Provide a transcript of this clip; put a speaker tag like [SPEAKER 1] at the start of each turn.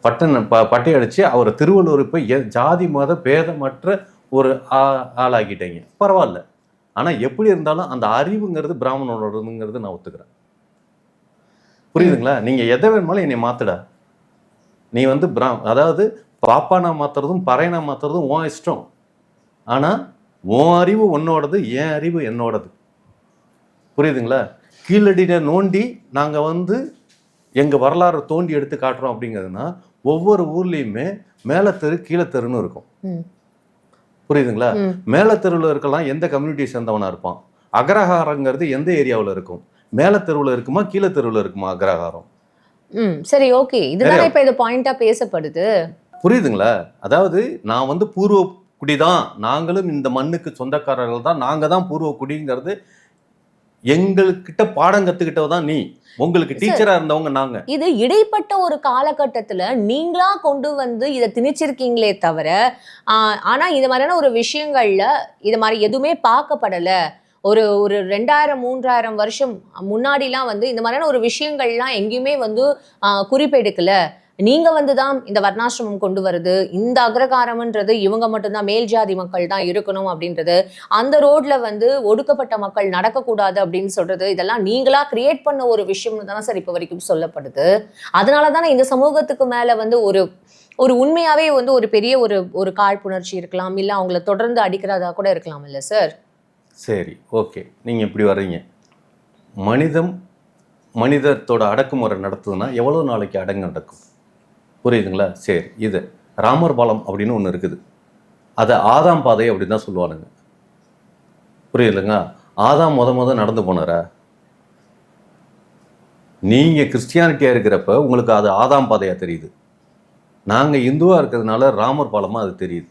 [SPEAKER 1] பட்டை அடிச்சு அவரை திருவள்ளுவர் போய் ஜாதி மத பேதமற்ற ஒரு ஆளாக்கிட்டீங்க. பரவாயில்ல. ஆனால் எப்படி இருந்தாலும் அந்த அறிவுங்கிறது பிராமணனோடதுங்கிறது நான் ஒத்துக்கிறேன். புரியுதுங்களா? நீங்கள் எதை வேணுமாலும் என்னை மாத்துடா. நீ வந்து அதாவது பாப்பானா மாத்துறதும் பறையனா மாத்துறதும் உன் இஷ்டம். ஆனால் உன் அறிவு உன்னோடது, என் அறிவு என்னோடது. புரியுதுங்களா? கீழடியில நோண்டி நாங்கள் வந்து எங்கள் வரலாறு தோண்டி எடுத்து காட்டுறோம் அப்படிங்கிறதுனா ஒவ்வொரு ஊர்லேயுமே மேலே தெரு கீழே தெருன்னு இருக்கும். புரியுதுங்களா? மேலே தெருவில் இருக்கலாம் எந்த கம்யூனிட்டி சேர்ந்தவனா இருப்பான். அக்ரஹாரங்கிறது எந்த ஏரியாவில் இருக்கும்? மேலே தெருவில் இருக்குமா கீழே தெருவில் இருக்குமா அக்ரஹாரம்?
[SPEAKER 2] சரி, ஓகே. இதுதான் இப்ப இது பாயிண்டா பேசப்படுது.
[SPEAKER 1] புரியுதுங்களா? அதாவது நான் வந்து பூர்வ குடிதான், நாங்களும் இந்த மண்ணுக்கு சொந்தக்காரர்கள் தான், நாங்க தான் பூர்வ குடிங்கிறது எங்ககிட்ட பாடம் கத்துக்கிட்டதான் நீ. உங்களுக்கு டீச்சரா இருந்தவங்க நாங்க.
[SPEAKER 2] இது இடைப்பட்ட ஒரு காலகட்டத்துல நீங்களா கொண்டு வந்து இதை திணிச்சிருக்கீங்களே தவிர, ஆனா இது மாதிரியான ஒரு விஷயங்கள்ல இது மாதிரி எதுவுமே பார்க்கப்படல. ஒரு 2000 3000 வருஷம் முன்னாடிலாம் வந்து இந்த மாதிரியான ஒரு விஷயங்கள்லாம் எங்கேயுமே வந்து குறிப்பெடுக்கல. நீங்க வந்துதான் இந்த வர்ணாசிரமம் கொண்டு வருது, இந்த அக்ரகாரம்ன்றது இவங்க மட்டும்தான், மேல் ஜாதி மக்கள் தான் இருக்கணும் அப்படின்றது, அந்த ரோட்ல வந்து ஒடுக்கப்பட்ட மக்கள் நடக்கக்கூடாது அப்படின்னு சொல்றது, இதெல்லாம் நீங்களா கிரியேட் பண்ண ஒரு விஷயம்னு தானே சார் இப்ப வரைக்கும் சொல்லப்படுது. அதனால தானே இந்த சமூகத்துக்கு மேல வந்து ஒரு உண்மையாவே வந்து ஒரு பெரிய ஒரு காழ்ப்புணர்ச்சி இருக்கலாம், இல்ல அவங்கள தொடர்ந்து அடிக்கிறதா கூட இருக்கலாம் இல்ல சார்?
[SPEAKER 1] சரி, ஓகே. நீங்க இப்படி வர்றீங்க. மனிதத்தோட அடக்குமுறை நடத்துதுன்னா எவ்வளவு நாளைக்கு அடங்கு நடக்கும்? புரியுதுங்களா? சரி, இது ராமர் பாலம் அப்படின்னு ஒன்று இருக்குது. அதை ஆதாம் பாதை அப்படின்னு தான் சொல்லுவானுங்க. புரியுதுங்க? ஆதாம் முத நடந்து போனாரா? நீங்கள் கிறிஸ்டியானிட்டியாக இருக்கிறப்ப உங்களுக்கு அது ஆதாம் பாதையாக தெரியுது. நாங்கள் இந்துவாக இருக்கிறதுனால ராமர் பாலமாக அது தெரியுது.